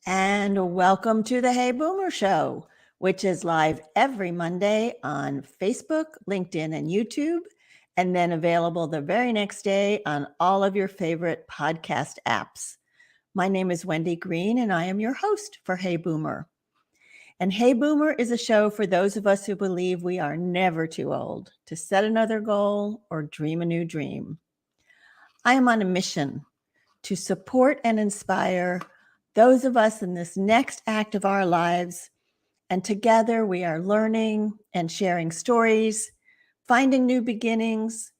And welcome to the Hey Boomer Show, which is live every Monday on Facebook, LinkedIn, and YouTube, and then available the very next day on all of your favorite podcast apps. My name is Wendy Green, and I am your host for Hey Boomer. And Hey Boomer is a show for those of us who believe we are never too old to set another goal or dream a new dream. I am on a mission to support and inspire those of us in this next act of our lives. And together we are learning and sharing stories, finding new beginnings,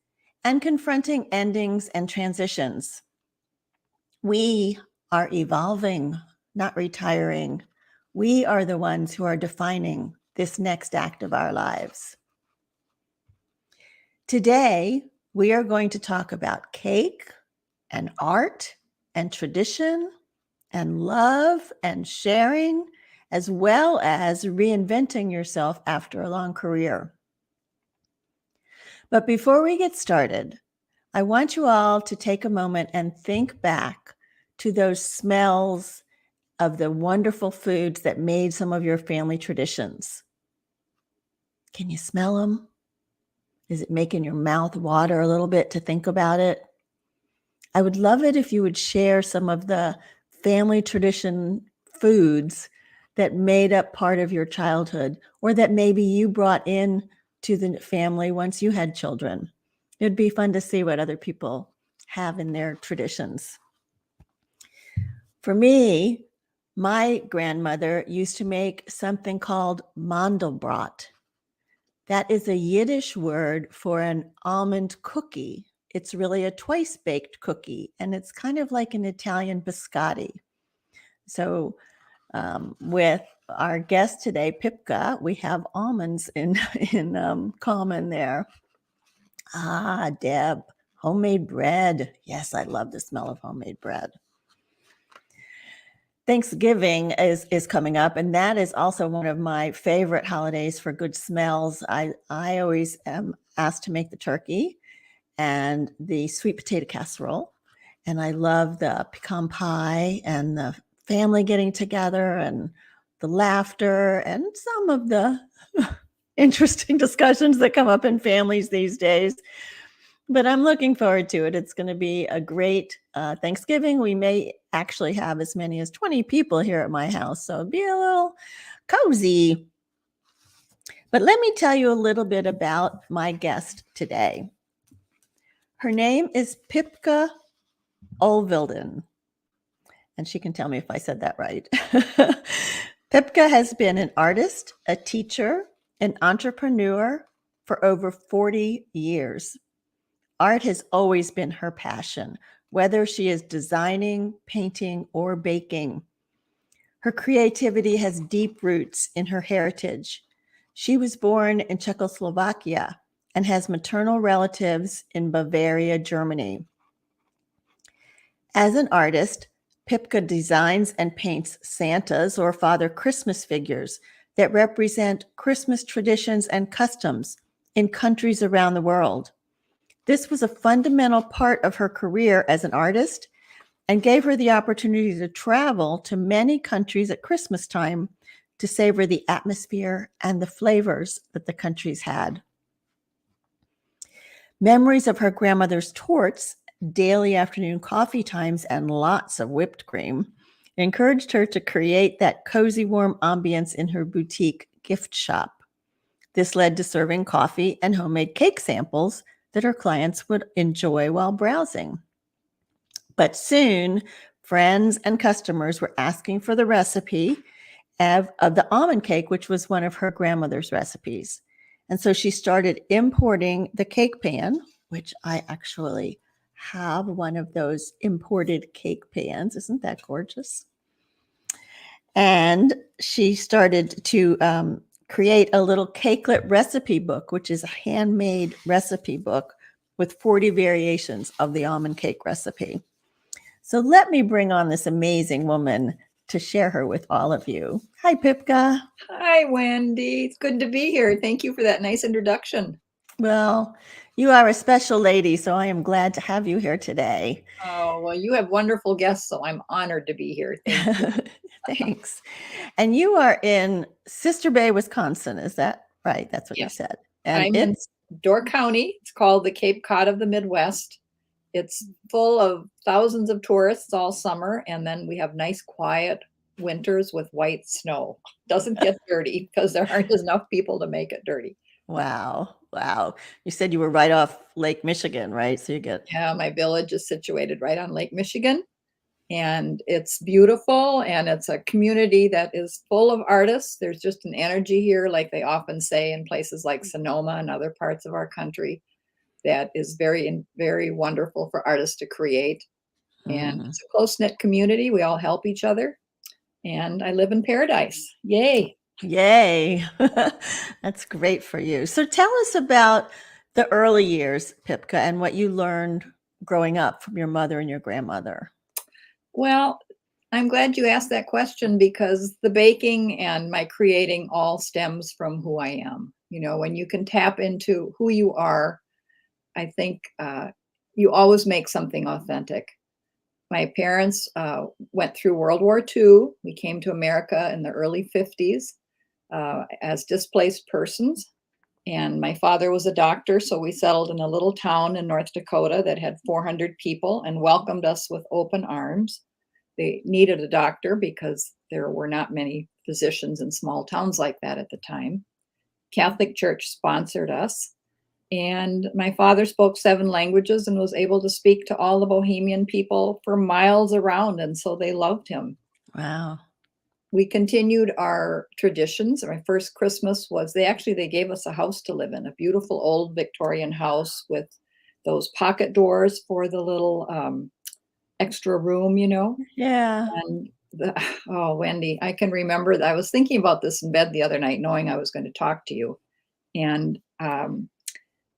and confronting endings and transitions. We are evolving, not retiring. We are the ones who are defining this next act of our lives. Today, we are going to talk about cake and art and tradition and love and sharing, as well as reinventing yourself after a long career. But before we get started, I want you all to take a moment and think back to those smells of the wonderful foods that made some of your family traditions. Can you smell them? Is it making your mouth water a little bit to think about it? I would love it if you would share some of the family tradition foods that made up part of your childhood, or that maybe you brought in to the family once you had children. It'd be fun to see what other people have in their traditions. For me, my grandmother used to make something called mandelbrot. That is a Yiddish word for an almond cookie. It's really a twice-baked cookie, and it's kind of like an Italian biscotti. So with our guest today, Pipka, we have almonds in common there. Ah, Deb, homemade bread. Yes, I love the smell of homemade bread. Thanksgiving is coming up, and that is also one of my favorite holidays for good smells. I always am asked to make the turkey and the sweet potato casserole, and I love the pecan pie and the family getting together and the laughter and some of the interesting discussions that come up in families these days. But I'm looking forward to it. It's going to be a great Thanksgiving. We may actually have as many as 20 people here at my house, so it'll be a little cozy. But let me tell you a little bit about my guest today. Her name is Pipka Ulvilden, and she can tell me if I said that right. Pipka has been an artist, a teacher, an entrepreneur for over 40 years. Art has always been her passion, whether she is designing, painting, or baking. Her creativity has deep roots in her heritage. She was born in Czechoslovakia and has maternal relatives in Bavaria, Germany. As an artist, Pipka designs and paints Santas or Father Christmas figures that represent Christmas traditions and customs in countries around the world. This was a fundamental part of her career as an artist and gave her the opportunity to travel to many countries at Christmas time to savor the atmosphere and the flavors that the countries had. Memories of her grandmother's torts, daily afternoon coffee times, and lots of whipped cream encouraged her to create that cozy, warm ambience in her boutique gift shop. This led to serving coffee and homemade cake samples that her clients would enjoy while browsing. But soon, friends and customers were asking for the recipe of the almond cake, which was one of her grandmother's recipes. And so she started importing the cake pan, which I actually have one of those imported cake pans. Isn't that gorgeous? And she started to create a little cakelet recipe book, which is a handmade recipe book with 40 variations of the almond cake recipe. So let me bring on this amazing woman to share her with all of you. Hi, Pipka. Hi, Wendy. It's good to be here. Thank you for that nice introduction. Well, you are a special lady, so I am glad to have you here today. Oh, well, you have wonderful guests, so I'm honored to be here. Thank you. Thanks. And you are in Sister Bay, Wisconsin. Is that right? That's what you Yes, said. And I'm in it's Door County. It's called the Cape Cod of the Midwest. It's full of thousands of tourists all summer, and then we have nice, quiet winters with white snow. Doesn't get dirty because there aren't enough people to make it dirty. wow. Wow. You said you were right off Lake Michigan, right? So you get, Yeah, my village is situated right on Lake Michigan, and it's beautiful, and it's a community that is full of artists. There's just an energy here, like they often say in places like Sonoma and other parts of our country, that is very wonderful for artists to create. And mm, it's a close-knit community. We all help each other. And I live in paradise. Yay. yay. That's great for you. So tell us about the early years, Pipka, and what you learned growing up from your mother and your grandmother. Well, I'm glad you asked that question because the baking and my creating all stems from who I am. You know, when you can tap into who you are, I think you always make something authentic. My parents went through World War II. We came to America in the early 50s as displaced persons. And my father was a doctor, so we settled in a little town in North Dakota that had 400 people and welcomed us with open arms. They needed a doctor because there were not many physicians in small towns like that at the time. Catholic Church sponsored us. And my father spoke 7 languages and was able to speak to all the Bohemian people for miles around. And so they loved him. Wow. We continued our traditions. My first Christmas was they gave us a house to live in, a beautiful old Victorian house with those pocket doors for the little extra room, you know. Yeah. And oh, Wendy, I can remember that I was thinking about this in bed the other night, knowing I was going to talk to you. And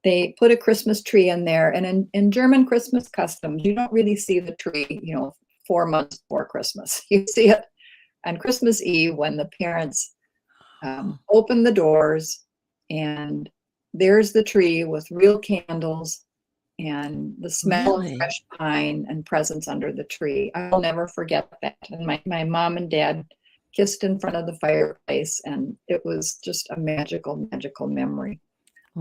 they put a Christmas tree in there. And in German Christmas customs, you don't really see the tree, 4 months before Christmas. You see it on Christmas Eve when the parents open the doors, and there's the tree with real candles and the smell of Really? fresh pine and presents under the tree. I'll never forget that. And my mom and dad kissed in front of the fireplace, and it was just a magical, magical memory.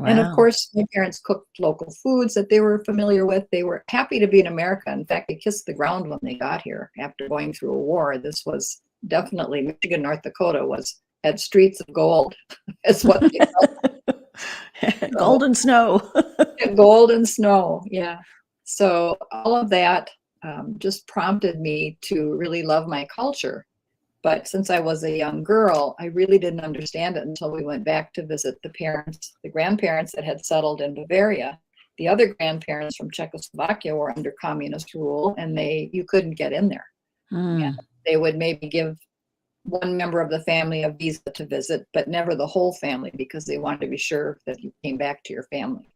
And of Wow. course, my parents cooked local foods that they were familiar with. They were happy to be in America. In fact, they kissed the ground when they got here after going through a war. This was definitely Michigan, North Dakota had streets of gold. Is what they felt. Golden snow. Gold and snow, yeah. So all of that just prompted me to really love my culture. But since I was a young girl, I really didn't understand it until we went back to visit the grandparents that had settled in Bavaria. The other grandparents from Czechoslovakia were under communist rule, and you couldn't get in there. Mm, And they would maybe give one member of the family a visa to visit, but never the whole family because they wanted to be sure that you came back to your family.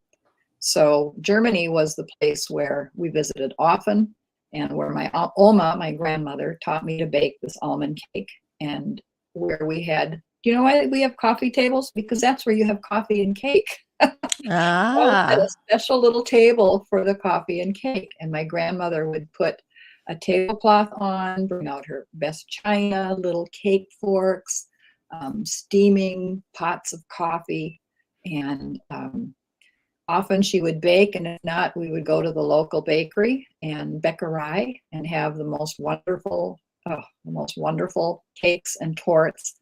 So Germany was the place where we visited often, and where my Aunt Oma, my grandmother, taught me to bake this almond cake, and where we had, do you know why we have coffee tables? Because that's where you have coffee and cake. Always had a ah, special little table for the coffee and cake, and my grandmother would put a tablecloth on, bring out her best china, little cake forks, steaming pots of coffee, and often she would bake, and if not, we would go to the local bakery and bäckerei and have the most wonderful cakes and torts.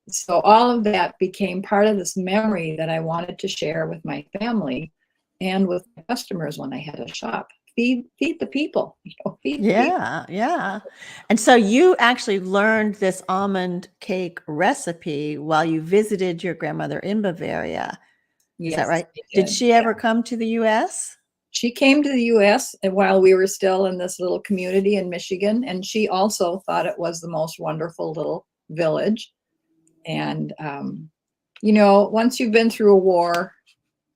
So all of that became part of this memory that I wanted to share with my family and with my customers when I had a shop. Feed the people, feed the people. yeah, yeah. And so you actually learned this almond cake recipe while you visited your grandmother in Bavaria. Is that Yes, right? I Did did. she ever come to the US? She came to the US while we were still in this little community in Michigan, and she also thought it was the most wonderful little village. And, once you've been through a war,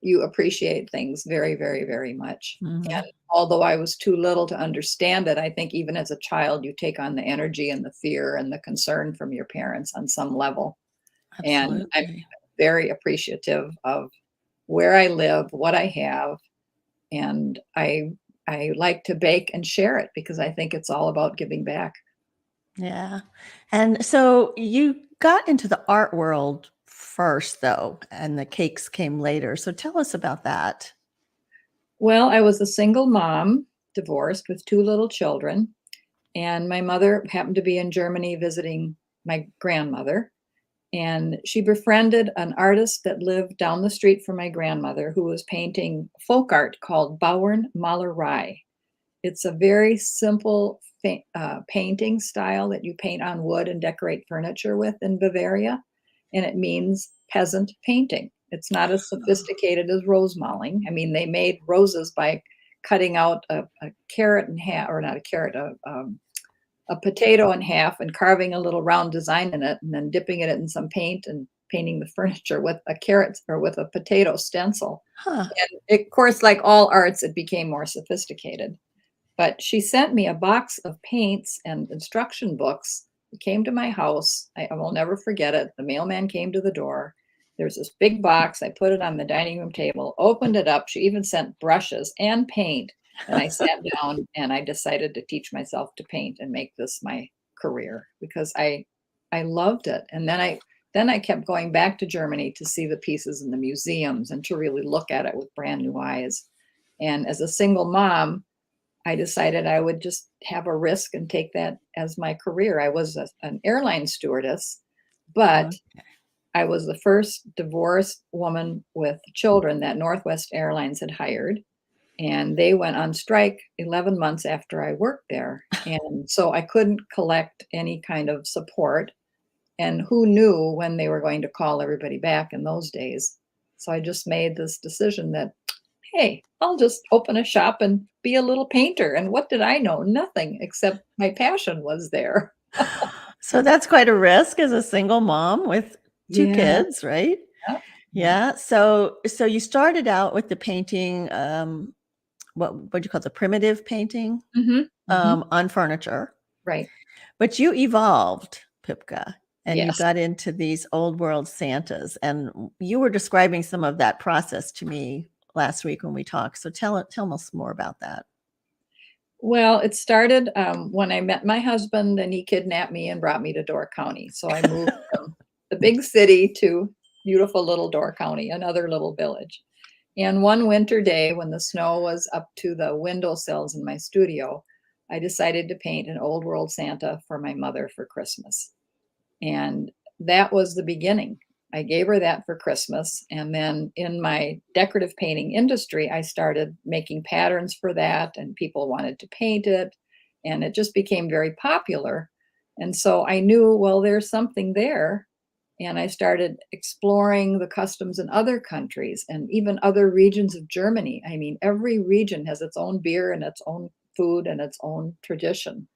you appreciate things very, very, very much. Mhm. And although I was too little to understand it, I think even as a child, you take on the energy and the fear and the concern from your parents on some level. And I'm Absolutely. very appreciative of where I live, what I have, and I like to bake and share it because I think it's all about giving back. Yeah. And so you got into the art world first, though, and the cakes came later. So tell us about that. Well, I was a single mom, divorced with two little children, and my mother happened to be in Germany visiting my grandmother. And she befriended an artist that lived down the street from my grandmother who was painting folk art called Bauernmalerei. It's a very simple painting style that you paint on wood and decorate furniture with in Bavaria, and it means peasant painting. It's not as sophisticated as rose mauling. I mean, they made roses by cutting out a carrot in half, or not a carrot, a potato in half and carving a little round design in it, and then dipping it in some paint and painting the furniture with a carrot or with a potato stencil. Huh. And it, of course, like all arts, it became more sophisticated. But she sent me a box of paints and instruction books. It came to my house. I will never forget it. The mailman came to the door. There's this big box. I put it on the dining room table, opened it up. She even sent brushes and paint. And I sat down and I decided to teach myself to paint and make this my career because I loved it. And then I kept going back to Germany to see the pieces in the museums and to really look at it with brand new eyes. And as a single mom, I decided I would just have a risk and take that as my career. I was an airline stewardess, but I was the first divorced woman with children that Northwest Airlines had hired. And they went on strike 11 months after I worked there. And so I couldn't collect any kind of support. And who knew when they were going to call everybody back in those days? So I just made this decision that, hey, I'll just open a shop and be a little painter. And what did I know? Nothing, except my passion was there. So that's quite a risk as a single mom with two Yeah. kids, right? Yep. Yep. Yeah. So you started out with the painting, what do you call it, the primitive painting Mhm. Mhm. on furniture, Right. but you evolved, Pipka, and you Yes. got into these old world Santas, and you were describing some of that process to me last week when we talked. So tell us more about that. Well, it started when I met my husband, and he kidnapped me and brought me to Door County. So I moved from the big city to beautiful little Door County, another little village. And one winter day, when the snow was up to the windowsills in my studio, I decided to paint an old world Santa for my mother for Christmas. And that was the beginning. I gave her that for Christmas. And then in my decorative painting industry, I started making patterns for that, and people wanted to paint it. And it just became very popular. And so I knew, well, there's something there. And I started exploring the customs in other countries and even other regions of Germany. I mean, every region has its own beer and its own food and its own tradition.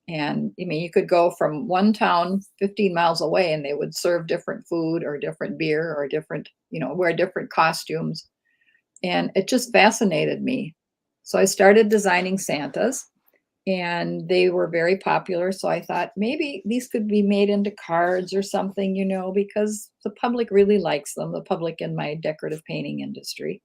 And I mean, you could go from one town 15 miles away and they would serve different food or different beer or different, wear different costumes. And it just fascinated me. So I started designing Santas and they were very popular. So I thought maybe these could be made into cards or something, because the public really likes them, the public in my decorative painting industry.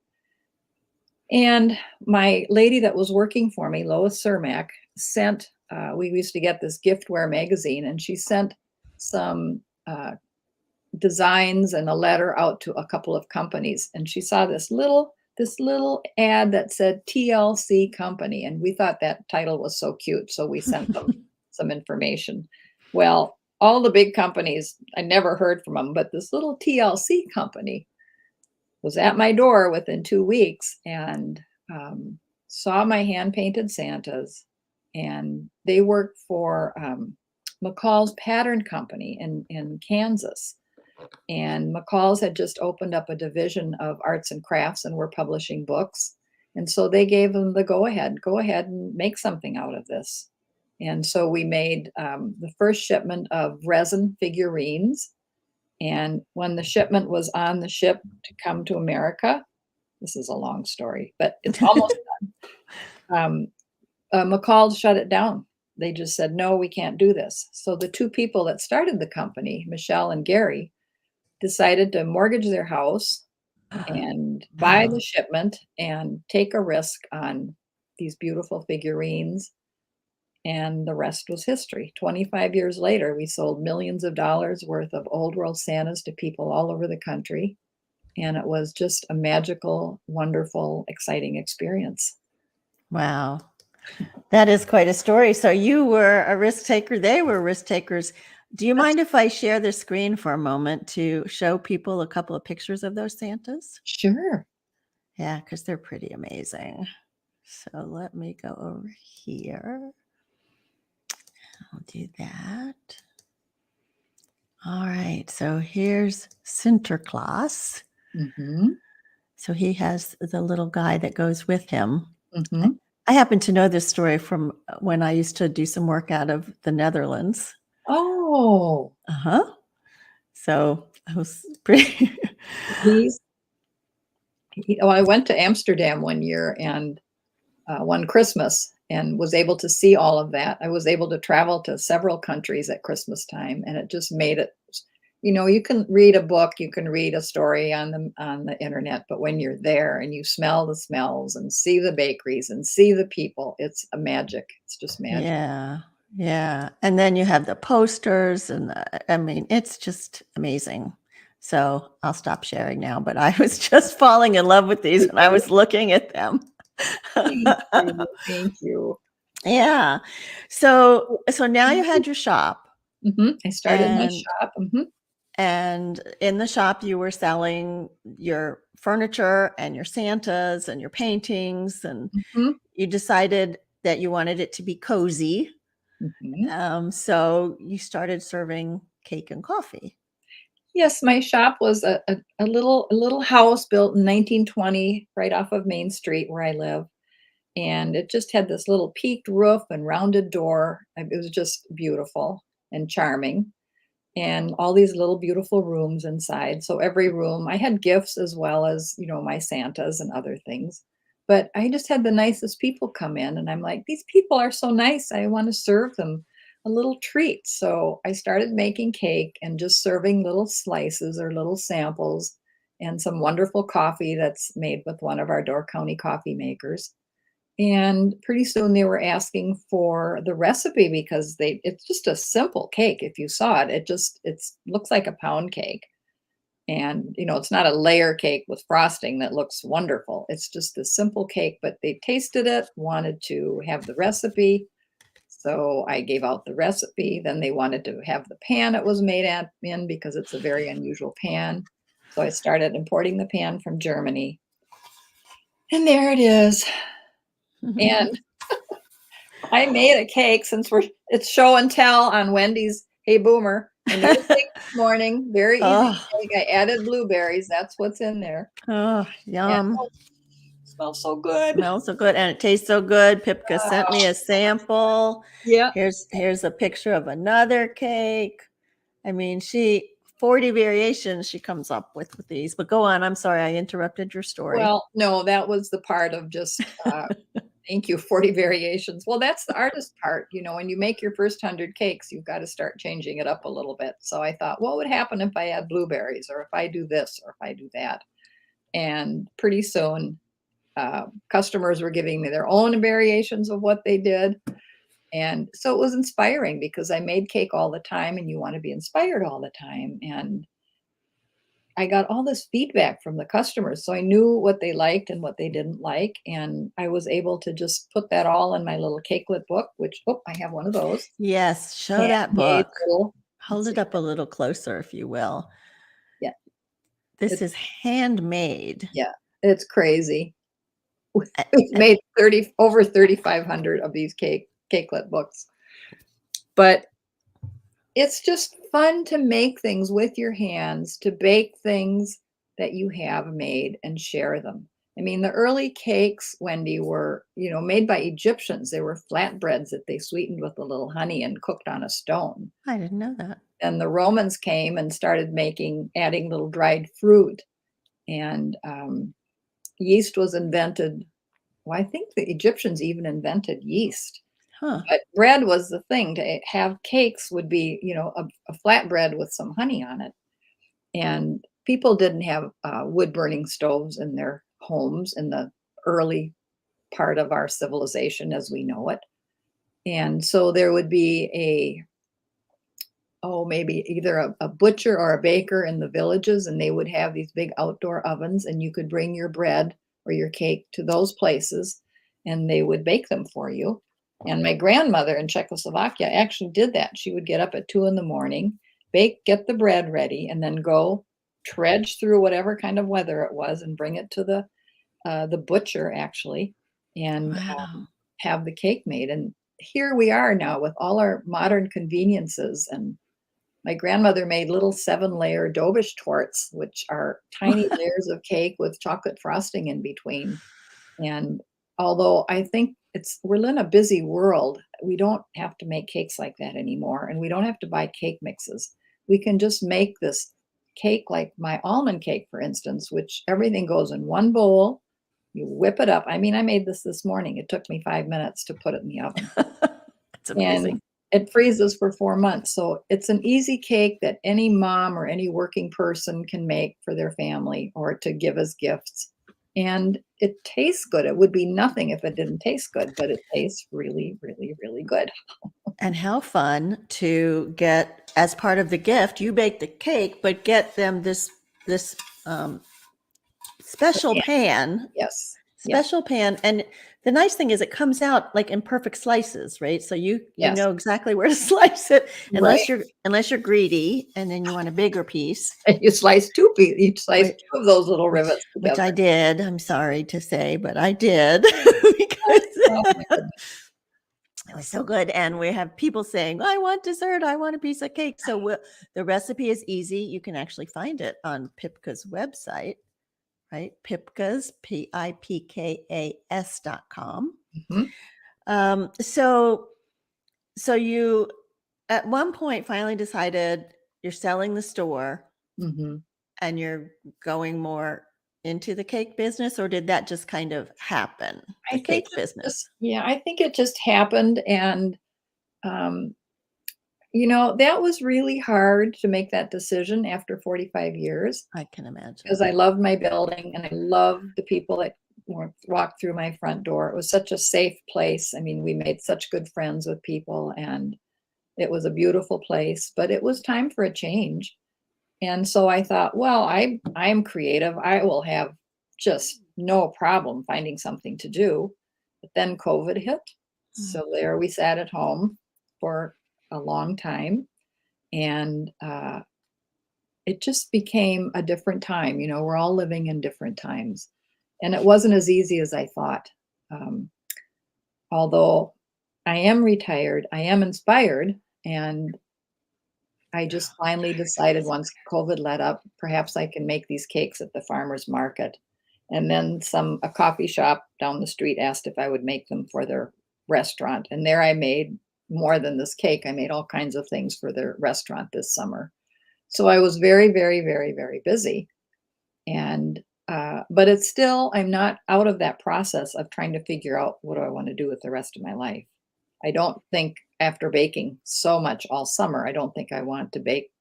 And my lady that was working for me, Lois Cermak, sent, we used to get this giftware magazine, and she sent some designs and a letter out to a couple of companies. And she saw this little ad that said TLC Company. And we thought that title was so cute. So we sent them some information. Well, all the big companies, I never heard from them, but this little TLC company was at my door within 2 weeks and saw my hand painted Santas. And they worked for McCall's Pattern Company in Kansas. And McCall's had just opened up a division of arts and crafts and were publishing books. And so they gave them the go ahead and make something out of this. And so we made the first shipment of resin figurines. And when the shipment was on the ship to come to America, this is a long story, but it's almost done. McCall shut it down. They just said, no, we can't do this. So the two people that started the company, Michelle and Gary, decided to mortgage their house and buy Wow. the shipment and take a risk on these beautiful figurines. And the rest was history. 25 years later, we sold millions of dollars worth of old world Santas to people all over the country. And it was just a magical, wonderful, exciting experience. Wow. That is quite a story. So you were a risk taker. They were risk takers. Do you mind if I share the screen for a moment to show people a couple of pictures of those Santas? Sure. Yeah, because they're pretty amazing. So let me go over here. I'll do that. All right. So here's Sinterklaas. Mm-hmm. So he has the little guy that goes with him. Mm-hmm. I happen to know this story from when I used to do some work out of the Netherlands. Oh, Uh-huh. So I was pretty he's I went to Amsterdam one year and one Christmas and was able to see all of that. I was able to travel to several countries at Christmas time, and it just made it. You can read a book, you can read a story on the internet, but when you're there and you smell the smells and see the bakeries and see the people, it's a magic. It's just magic. Yeah. Yeah. And then you have the posters and I mean, it's just amazing. So I'll stop sharing now, but I was just falling in love with these and I was looking at them. Thank you. Thank you. Yeah. So now you had your shop I started my and shop. and in the shop you were selling your furniture and your Santas and your paintings and Mhm, you decided that you wanted it to be cozy. mhm. So you started serving cake and coffee. Yes, my shop was a little house built in 1920 right off of Main Street where I live, and it just had this little peaked roof and rounded door. It was just beautiful and charming, and all these little beautiful rooms inside. So every room, I had gifts as well as, my Santas and other things. But I just had the nicest people come in, and I'm like, these people are so nice. I want to serve them a little treat. So I started making cake and just serving little slices or little samples and some wonderful coffee that's made with one of our Door County coffee makers. And pretty soon they were asking for the recipe because it's just a simple cake. If you saw it, it looks like a pound cake. And it's not a layer cake with frosting that looks wonderful. It's just a simple cake, but they tasted it, wanted to have the recipe. So I gave out the recipe. Then they wanted to have the pan it was made in because it's a very unusual pan. So I started importing the pan from Germany. And there it is. And I made a cake since it's show and tell on Wendy's Hey Boomer. I made a cake this morning, very easy Oh, cake. I added blueberries. That's what's in there. oh, And yum. it smells so good. Smells so good and it tastes so good. Pipka sent me a sample. Yeah. Here's a picture of another cake. I mean, 40 variations she comes up with these. But go on. I'm sorry I interrupted your story. Well, no, that was the part of just thank you, 40 variations. Well, that's the artist part. When you make your first 100 cakes, you've got to start changing it up a little bit. So I thought, what would happen if I add blueberries or if I do this or if I do that? And pretty soon customers were giving me their own variations of what they did. And so it was inspiring because I made cake all the time and you want to be inspired all the time. And I got all this feedback from the customers. So I knew what they liked and what they didn't like. And I was able to just put that all in my little cakelet book, which, I have one of those. Yes, show that Handmade book. little, Hold let's it see. up a little closer if you will. Yeah. This It's, is handmade. yeah, it's crazy. A- We've a- made over 3,500 of these cakelet books. But it's just fun to make things with your hands, to bake things that you have made and share them. I mean, the early cakes, Wendy, were, made by Egyptians. They were flatbreads that they sweetened with a little honey and cooked on a stone. I didn't know that. And the Romans came and started adding little dried fruit. And yeast was invented. Well, I think the Egyptians even invented yeast. Huh. But bread was the thing. To have cakes would be, a flatbread with some honey on it. And people didn't have wood burning stoves in their homes in the early part of our civilization as we know it. And so there would be maybe either a butcher or a baker in the villages, and they would have these big outdoor ovens, and you could bring your bread or your cake to those places, and they would bake them for you. And my grandmother in Czechoslovakia actually did that. She would get up at 2 in the morning, get the bread ready, and then go trudge through whatever kind of weather it was and bring it to the butcher actually, and Wow. have the cake made. And here we are now with all our modern conveniences. And my grandmother made little 7-layer Dobish torts, which are tiny layers of cake with chocolate frosting in between. And although I think we're in a busy world, we don't have to make cakes like that anymore, and we don't have to buy cake mixes. We can just make this cake like my almond cake, for instance, which everything goes in one bowl. You whip it up. I mean, I made this morning. It took me 5 minutes to put it in the oven, That's and amazing. it freezes for 4 months. So it's an easy cake that any mom or any working person can make for their family or to give as gifts. And it tastes good. It would be nothing if it didn't taste good, but it tastes really, really, really good. And how fun to get, as part of the gift, you bake the cake, but get them this special Yeah. pan, Yes. Yes. special pan. And the nice thing is it comes out like in perfect slices, right? So you Yes. know exactly where to slice it, Right. unless you're greedy and then you want a bigger piece. And you slice you slice Which, two of those little which rivets which together. I did. I'm sorry to say, but I did because Oh my goodness. it was so good. And we have people saying, I want dessert. I want a piece of cake. So the recipe is easy. You can actually find it on Pipka's website, right? Pipka's, Pipkas.com. Mhm. So you at one point finally decided you're selling the store Mhm. and you're going more into the cake business, or did that just kind of happen, the I think cake it business? just yeah, I think it just happened. And um that was really hard to make that decision after 45 years, I can imagine. because I loved my building and I loved the people that walked through my front door. It was such a safe place. I mean, we made such good friends with people, and it was a beautiful place, but it was time for a change. And so I thought, well, I'm creative. I will have just no problem finding something to do. But then COVID hit. Mm. So there we sat at home for a long time, and it just became a different time. We're all living in different times, and it wasn't as easy as I thought. Um, Although I am retired, I am inspired, and I just finally decided once COVID let up, perhaps I can make these cakes at the farmer's market. And then a coffee shop down the street asked if I would make them for their restaurant. And there I made more than this cake. I made all kinds of things for their restaurant this summer. So I was very, very, very, very busy. And but it's still, I'm not out of that process of trying to figure out what do I want to do with the rest of my life. I don't think, after baking so much all summer, I don't think I want to bake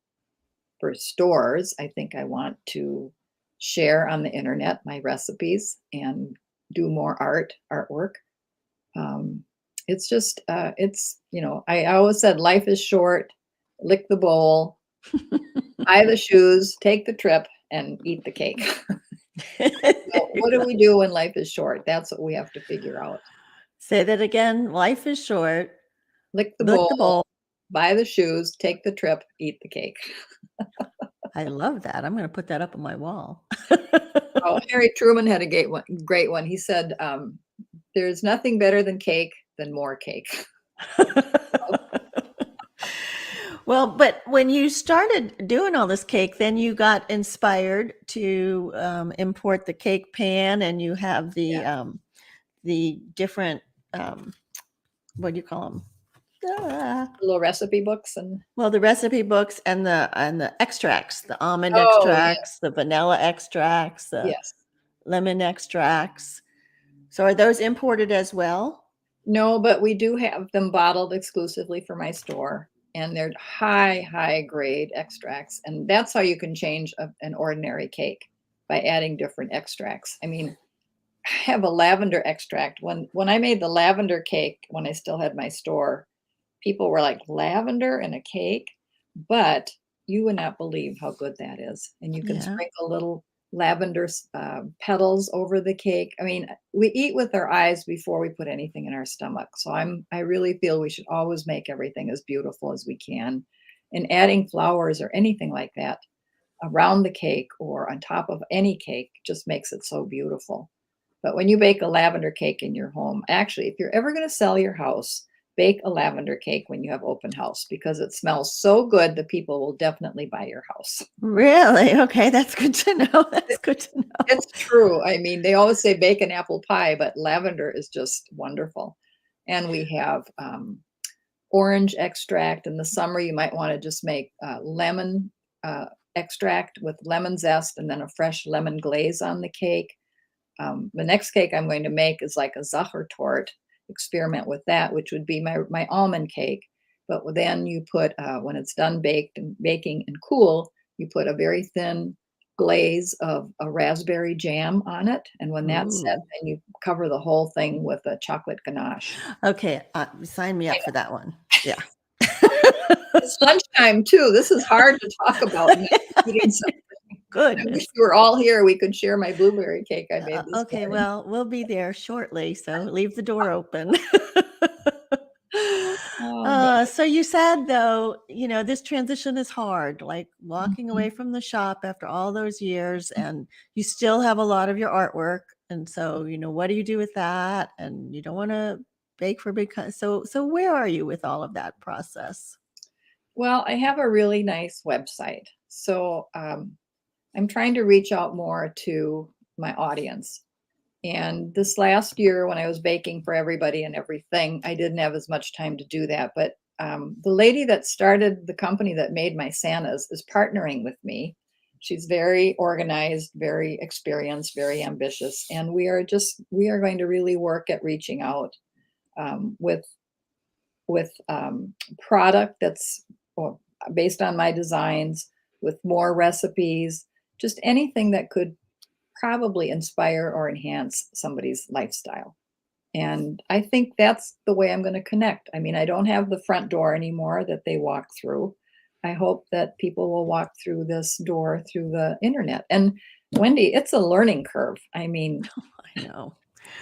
for stores. I think I want to share on the internet my recipes and do more artwork. Um, it's just, I always said life is short, lick the bowl, buy the shoes, take the trip, and eat the cake. So what do we do when life is short? That's what we have to figure out. Say that again. Life is short. Lick the Lick the bowl, bowl. buy the shoes, take the trip, eat the cake. I love that. I'm going to put that up on my wall. Oh, Harry Truman had a great one. He said, "There's nothing better than cake than more cake." Well, but when you started doing all this cake, then you got inspired to import the cake pan, and you have Yeah, the different what do you call them? little recipe books and Well, the recipe books and the extracts, the almond oh yeah, extracts, the vanilla extracts, the yes. lemon extracts. So are those imported as well? No, but we do have them bottled exclusively for my store, and they're high grade extracts, and that's how you can change an ordinary cake, by adding different extracts. I mean, have a lavender extract. When I made the lavender cake, when I still had my store, people were like, lavender in a cake? But you would not believe how good that is. And you can Yeah. sprinkle little lavender petals over the cake. I mean, we eat with our eyes before we put anything in our stomach. So I really feel we should always make everything as beautiful as we can. And adding flowers or anything like that around the cake or on top of any cake just makes it so beautiful. But when you bake a lavender cake in your home, actually, if you're ever going to sell your house, bake a lavender cake when you have open house because it smells so good that people will definitely buy your house. Really? Okay, that's good to know. That's good to know. It's true. I mean, they always say bake an apple pie, but lavender is just wonderful. And we have orange extract. In the summer, you might want to just make lemon extract with lemon zest and then a fresh lemon glaze on the cake. The next cake I'm going to make is like a Sachertorte. Experiment with that, which would be my almond cake. But then you put, when it's done baked and baking and cool, you put a very thin glaze of a raspberry jam on it. And when that's set, Ooh. then you cover the whole thing with a chocolate ganache. Okay, sign me I up for know. that one. Yeah. It's lunchtime too. This is hard to talk about and eating something. I wish Goodness. you were all here. We could share my blueberry cake I made this Okay, morning. well, we'll be there shortly, so leave the door open. Oh, man. So you said though, this transition is hard, like walking Mhm. away from the shop after all those years, and you still have a lot of your artwork. And so, what do you do with that? And you don't want to bake for big, so where are you with all of that process? Well, I have a really nice website. So I'm trying to reach out more to my audience. And this last year, when I was baking for everybody and everything, I didn't have as much time to do that. But the lady that started the company that made my Santas is partnering with me. She's very organized, very experienced, very ambitious. And we are going to really work at reaching out with product that's well, based on my designs, with more recipes, just anything that could probably inspire or enhance somebody's lifestyle. And I think that's the way I'm going to connect. I mean, I don't have the front door anymore that they walk through. I hope that people will walk through this door through the internet. And Wendy, it's a learning curve. I know.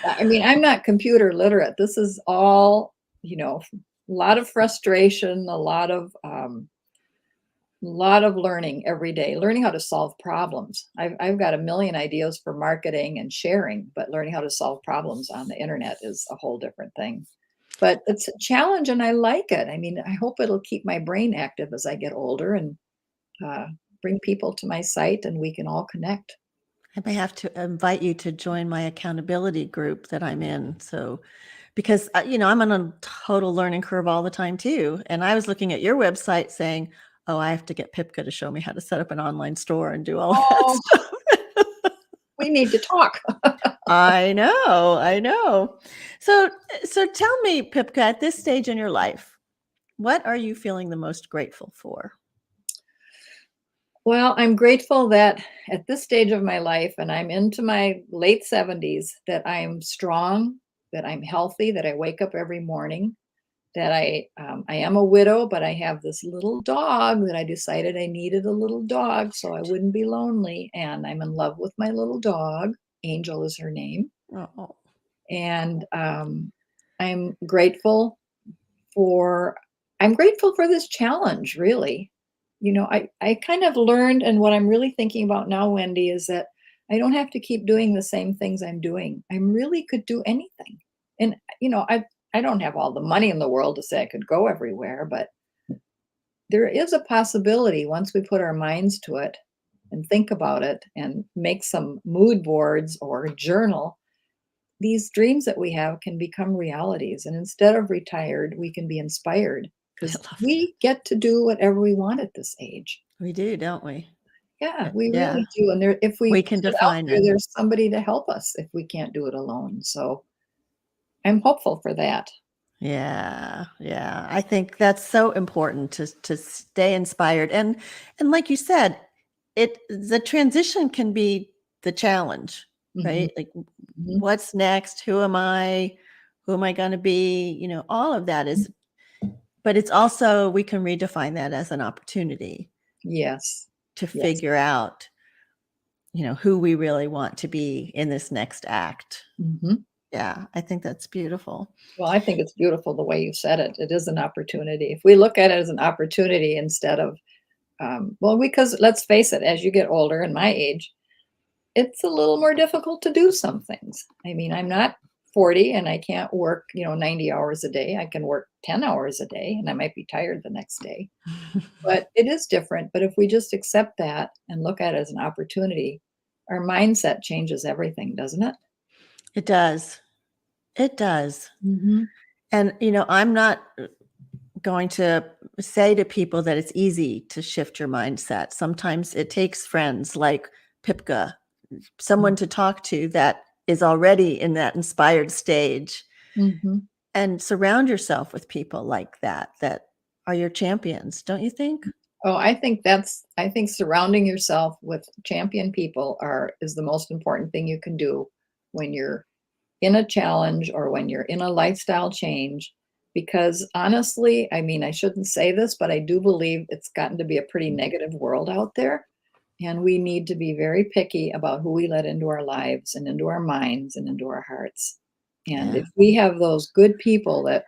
I mean, I'm not computer literate. This is all, a lot of frustration, a lot of learning every day, learning how to solve problems. I've got a million ideas for marketing and sharing, but learning how to solve problems on the internet is a whole different thing. But it's a challenge and I like it. I mean, I hope it'll keep my brain active as I get older and uh, bring people to my site and we can all connect. I may have to invite you to join my accountability group that I'm in. So, because I'm on a total learning curve all the time too. And I was looking at your website saying, "Oh, I have to get Pipka to show me how to set up an online store and do all of that Oh, stuff." we need to talk. I know, I know. So tell me, Pipka, at this stage in your life, what are you feeling the most grateful for? Well, I'm grateful that at this stage of my life, and I'm into my late 70s, that I'm strong, that I'm healthy, that I wake up every morning, that I am a widow, but I have this little dog that I decided I needed a little dog so I wouldn't be lonely, and I'm in love with my little dog. Angel is her name, Oh, and I'm grateful for I'm grateful for this challenge, really. I kind of learned, and what I'm really thinking about now, Wendy, is that I don't have to keep doing the same things I'm doing. I really could do anything. And I don't have all the money in the world to say I could go everywhere, but there is a possibility once we put our minds to it and think about it and make some mood boards or journal, these dreams that we have can become realities. And instead of retired, we can be inspired I because love that. we get to do whatever we want at this age. We do, don't we? Yeah, we Yeah, really do. And if we we put can it out define there, it. there's somebody to help us if we can't do it alone. So I'm hopeful for that. Yeah, yeah. I think that's so important to stay inspired. And like you said, the transition can be the challenge, Mhm. right? Like Mhm. what's next? Who am I? Who am I going to be? All of that is, but it's also, we can redefine that as an opportunity Yes. to Yes. figure out, who we really want to be in this next act. Mhm. Yeah, I think that's beautiful. Well, I think it's beautiful the way you said it. It is an opportunity. If we look at it as an opportunity instead of, well, because let's face it, as you get older and my age, it's a little more difficult to do some things. I mean, I'm not 40 and I can't work, 90 hours a day. I can work 10 hours a day and I might be tired the next day. But it is different. But if we just accept that and look at it as an opportunity, our mindset changes everything, doesn't it? It does. It does. Mhm. And, I'm not going to say to people that it's easy to shift your mindset. Sometimes it takes friends like Pipka, someone to talk to that is already in that inspired stage, Mhm. and surround yourself with people like that are your champions, don't you think? Oh, I think surrounding yourself with champion people is the most important thing you can do when you're in a challenge or when you're in a lifestyle change. Because honestly, I mean, I shouldn't say this, but I do believe it's gotten to be a pretty negative world out there. And we need to be very picky about who we let into our lives and into our minds and into our hearts. And Yeah. if we have those good people that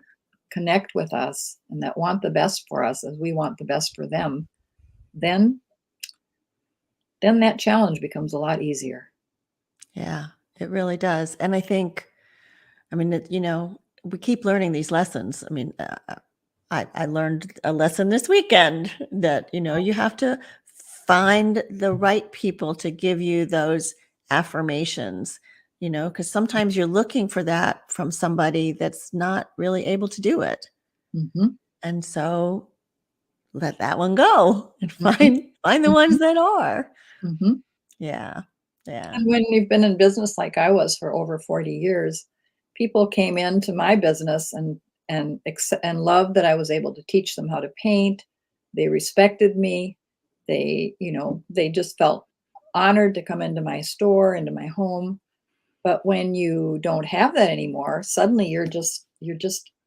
connect with us and that want the best for us as we want the best for them, then that challenge becomes a lot easier. Yeah, it really does. And I think, I mean, we keep learning these lessons. I mean, I learned a lesson this weekend that, you have to find the right people to give you those affirmations, because sometimes you're looking for that from somebody that's not really able to do it. Mhm, And so let that one go and mhm, find the ones mhm, that are. mhm. Yeah. Yeah. And when you've been in business like I was for over 40 years, people came into my business and loved that I was able to teach them how to paint. They respected me. They just felt honored to come into my store, into my home. But when you don't have that anymore, suddenly you're just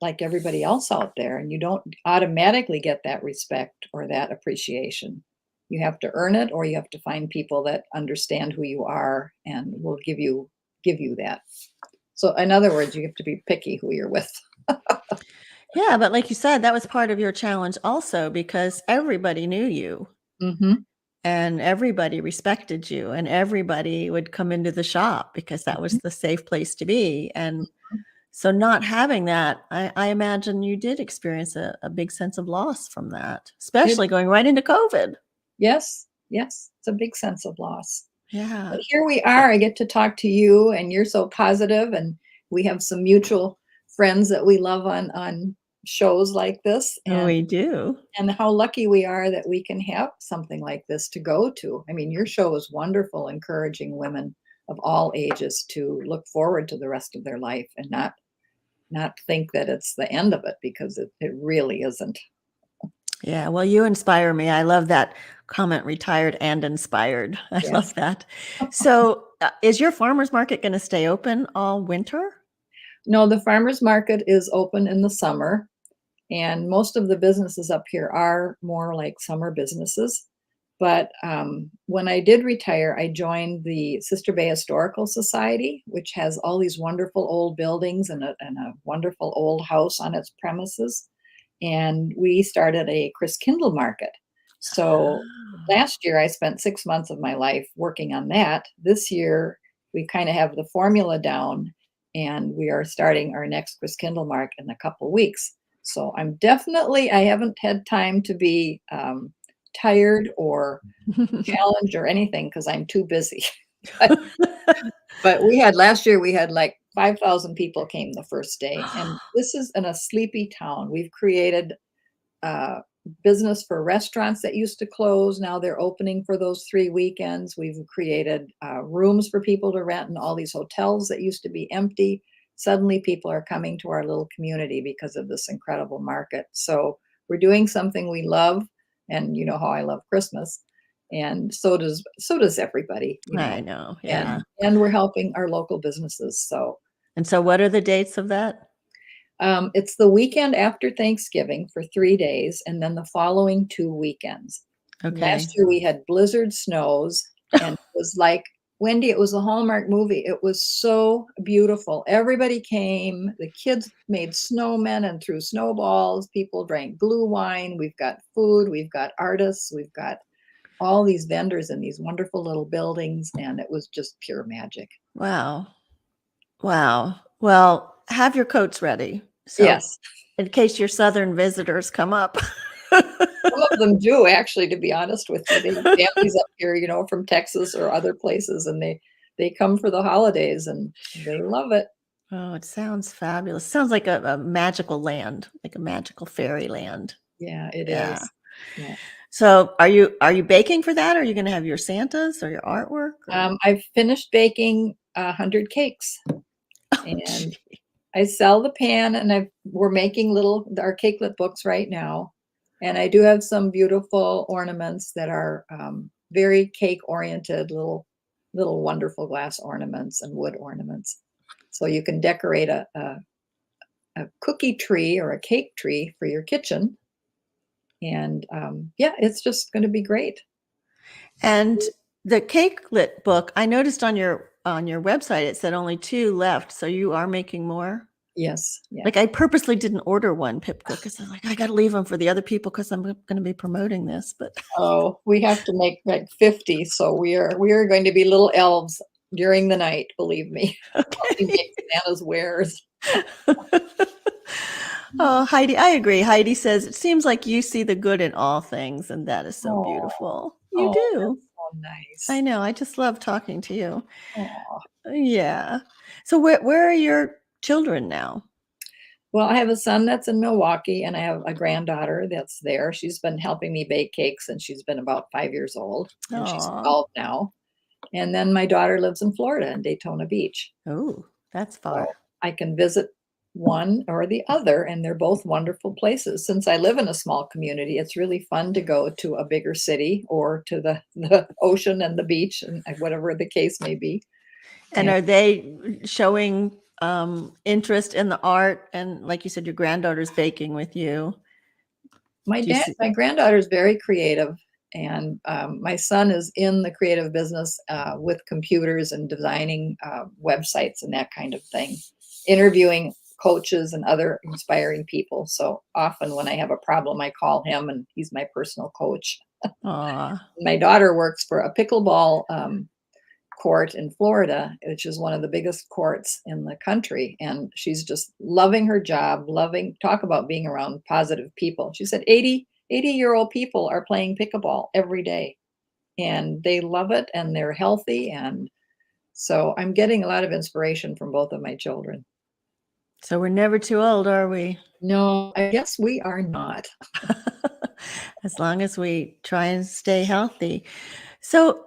like everybody else out there, and you don't automatically get that respect or that appreciation. You have to earn it, or you have to find people that understand who you are and will give you that. So in other words, you have to be picky who you're with. Yeah, but like you said, that was part of your challenge also, because everybody knew you Mhm. and everybody respected you and everybody would come into the shop because that was Mhm. the safe place to be. And so not having that, I imagine you did experience a big sense of loss from that, It especially going right into COVID. Yes, yes, it's a big sense of loss. But Yeah, here we are. I get to talk to you, and you're so positive, and we have some mutual friends that we love on shows like this, and we do. how lucky we are that we can have something like this to go to. I mean, your show is wonderful, encouraging women of all ages to look forward to the rest of their life and not think that it's the end of it, because it really isn't. Yeah, well, you inspire me. I love that comment, retired and inspired. I Yes. love that. So, is your farmer's market going to stay open all winter? No, the farmers market is open in the summer. And most of the businesses up here are more like summer businesses. But when I did retire, I joined the Sister Bay Historical Society, which has all these wonderful old buildings and a wonderful old house on its premises. And we started a Christkindl market. So Ah. last year, I spent 6 months of my life working on that. This year, we kind of have the formula down, and we are starting our next Christkindl market in a couple weeks. So I haven't had time to be tired or challenged or anything because I'm too busy. But last year, we had like 5,000 people came the first day. And this is in a sleepy town. We've created uh, business for restaurants that used to close. Now they're opening for those 3 weekends. We've created rooms for people to rent in all these hotels that used to be empty. Suddenly, people are coming to our little community because of this incredible market. So we're doing something we love, and you know how I love Christmas. And so does everybody, I know. and Yeah. we're helping our local businesses. So And so what are the dates of that? it's the weekend after Thanksgiving for 3 days, and then the following 2 weekends. Last Okay. year we had blizzard snows, and it was like, Wendy, it was a Hallmark movie. It was so beautiful. Everybody came. The kids made snowmen and threw snowballs. People drank blue wine. We've got food. We've got artists. We've got all these vendors in these wonderful little buildings, and it was just pure magic. Wow. Wow. Well, have your coats ready. So Yes. in case your southern visitors come up. Some of them do actually, to be honest with you. They have families up here, from Texas or other places, and they come for the holidays and they love it. Oh, it sounds fabulous. Sounds like a magical land, like a magical fairyland. Yeah, it Yeah. is. Yeah. So are you baking for that? Or are you gonna have your Santas or your artwork or I've finished baking 100 cakes, oh, and gee. I sell the pan, and we're making our cakelet books right now. And I do have some beautiful ornaments that are very cake oriented, little wonderful glass ornaments and wood ornaments. So you can decorate a cookie tree or a cake tree for your kitchen. And yeah, it's just going to be great. And the cakelet book, I noticed on your website it said only 2 left, so you are making more? Yes. Yeah. Like, I purposely didn't order one, Pipka, 'cause I was like, "I gotta leave them for the other people because 'cause I'm gonna be promoting this," but Oh, we have to make like 50. So we are going to be little elves during the night, believe me. We okay. make Santa's wares. Oh, Heidi, I agree. Heidi says, "It seems like you see the good in all things, and that is so Oh, beautiful." You oh, do. that's so I nice. know, I just love talking to you. Oh. Yeah. So where are your children now? Well, I have a son that's in Milwaukee, and I have a granddaughter that's there. She's been helping me bake cakes, and she's been about 5 years old, and she's Aw. 12 now. And then my daughter lives in Florida in Daytona Beach. Oh, that's So far. I can visit one or the other, and they're both wonderful places. Since I live in a small community, it's really fun to go to a bigger city or to the ocean and the beach and whatever the case may be. And And are they showing, interest in the art? And like you said, your granddaughter's baking with you. Do you see my granddaughter is very creative, and my son is in the creative business with computers and designing websites and that kind of thing, interviewing coaches and other inspiring people. So often when I have a problem, I call him, and he's my personal coach. Aw. My daughter works for a pickleball court in Florida, which is one of the biggest courts in the country. And she's just loving her job, talk about being around positive people. She said 80-year-old people are playing pickleball every day, and they love it, and they're healthy. And so I'm getting a lot of inspiration from both of my children. So we're never too old, are we? No, I guess we are not. As long as we try and stay healthy. So,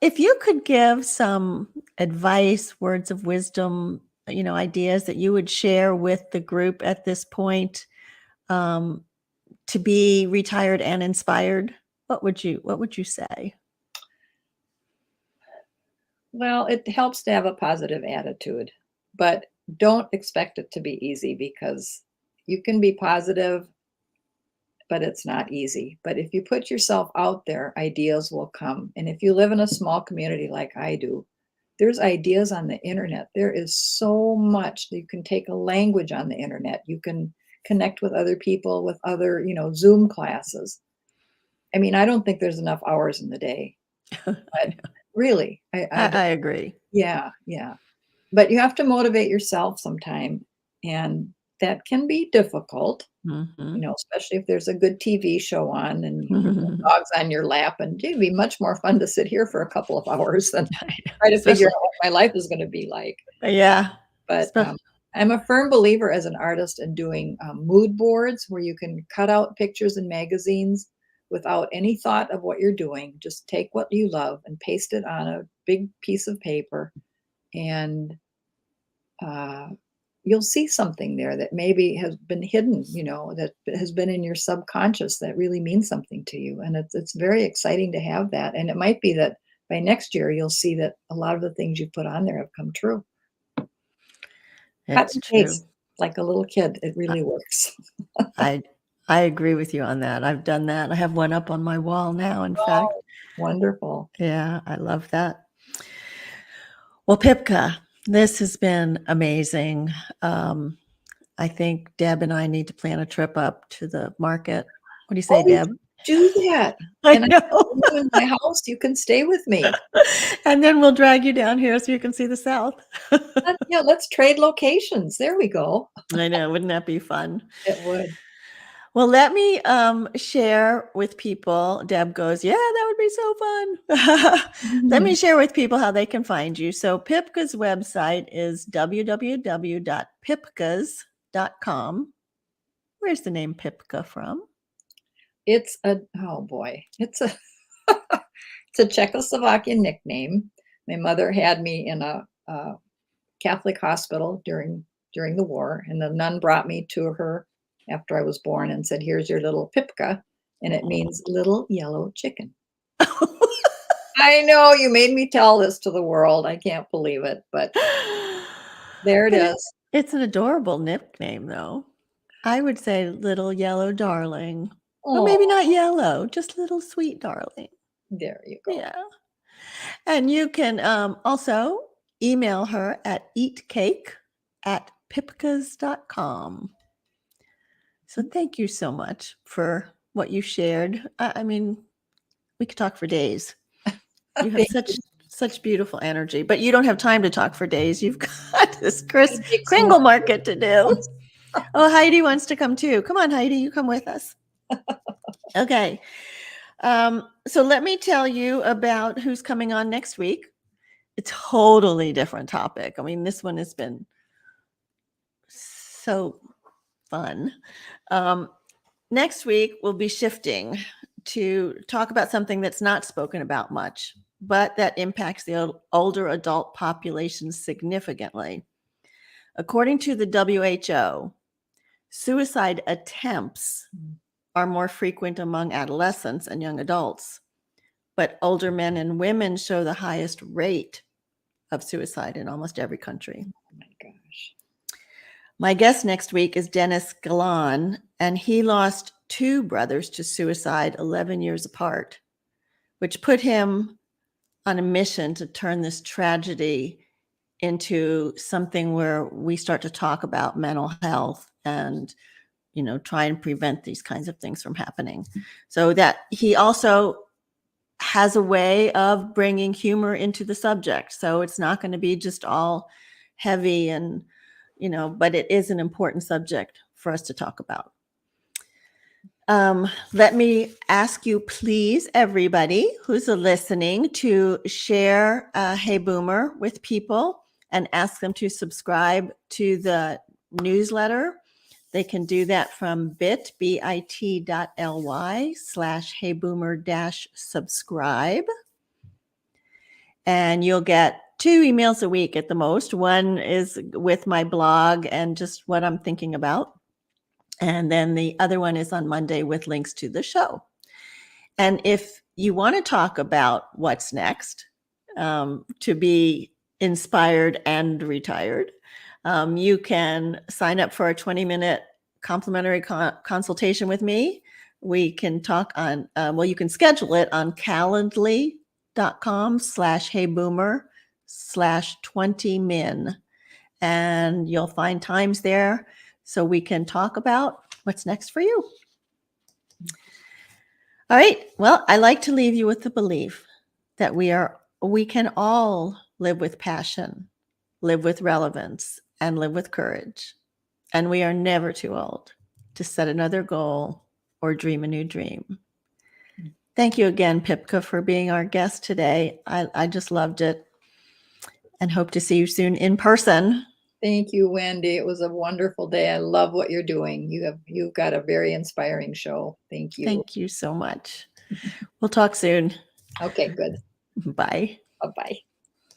if you could give some advice, words of wisdom, ideas that you would share with the group at this point, um, to be retired and inspired, what would you say? Well, it helps to have a positive attitude, but don't expect it to be easy, because you can be positive, but it's not easy. But if you put yourself out there, ideas will come. And if you live in a small community like I do, there's ideas on the internet. There is so much. You can take a language on the internet. You can connect with other people, with other, Zoom classes. I mean, I don't think there's enough hours in the day, but really, I I agree. yeah, yeah. But you have to motivate yourself sometime, and that can be difficult, Mhm. especially if there's a good TV show on and your dog's on your lap, and it'd be much more fun to sit here for a couple of hours than I know, try to figure especially out what my life is gonna be like. yeah, But, especially I'm a firm believer as an artist in doing, mood boards where you can cut out pictures in magazines without any thought of what you're doing. Just take what you love and paste it on a big piece of paper, and, uh you'll see something there that maybe has been hidden, that has been in your subconscious that really means something to you. And it's very exciting to have that. And it might be that by next year, you'll see that a lot of the things you put on there have come true. Cut It's and true. paste like a little kid. It really works. I I agree with you on that. I've done that. I have one up on my wall now, in fact. Oh, wonderful. Yeah, I love that. Well, Pipka, this has been amazing. I think Deb and I need to plan a trip up to the market. What do you say, Oh, we Deb? do that. I And I know. can bring you in my house. You can stay with me. And then we'll drag you down here so you can see the South. Yeah, let's trade locations. There we go. I know. Wouldn't that be fun? It would. Well, let me share with people. Deb goes, yeah, that would be so fun. Let me share with people how they can find you. So Pipka's website is www.pipkas.com. Where's the name Pipka from? Oh boy, it's a it's a Czechoslovakian nickname. My mother had me in a Catholic hospital during the war, and the nun brought me to her after I was born and said, "Here's your little Pipka," and it means little yellow chicken. I know you made me tell this to the world. I can't believe it, but there it But is. it's an adorable nickname, though. I would say little yellow darling. Or maybe Oh, not yellow, just little sweet darling. there you go. Yeah. And you can also email her at eatcake@pipkas.com. So thank you so much for what you shared. I mean, we could talk for days. You have Thank you. such beautiful energy, but you don't have time to talk for days. You've got this Gotta make some more Kringle market to do. notes. Oh, Heidi wants to come too. Come on, Heidi, you come with us. Okay. So let me tell you about who's coming on next week. A totally different topic. I mean, this one has been so fun. Next week, we'll be shifting to talk about something that's not spoken about much, but that impacts the older adult population significantly. According to the WHO, suicide attempts are more frequent among adolescents and young adults, but older men and women show the highest rate of suicide in almost every country. Oh my gosh. My guest next week is Dennis Galan, and he lost two brothers to suicide 11 years apart, which put him on a mission to turn this tragedy into something where we start to talk about mental health and try and prevent these kinds of things from happening. So that he also has a way of bringing humor into the subject. So it's not going to be just all heavy and, but it is an important subject for us to talk about. Let me ask you, please, everybody who's listening, to share Hey Boomer with people and ask them to subscribe to the newsletter. They can do that from bit.ly/heyboomer-subscribe. And you'll get 2 emails a week at the most. One is with my blog and just what I'm thinking about. And then the other one is on Monday with links to the show. And if you want to talk about what's next, to be inspired and retired, you can sign up for a 20-minute complimentary consultation with me. We can talk on, you can schedule it on calendly.com/heyboomer/20min. And you'll find times there so we can talk about what's next for you. All right. Well, I like to leave you with the belief that we can all live with passion, live with relevance, and live with courage. And we are never too old to set another goal or dream a new dream. Thank you again, Pipka, for being our guest today. I just loved it and hope to see you soon in person. Thank you, Wendy. It was a wonderful day. I love what you're doing. You've got a very inspiring show. Thank you. Thank you so much. We'll talk soon. Okay, good. Bye. Bye-bye.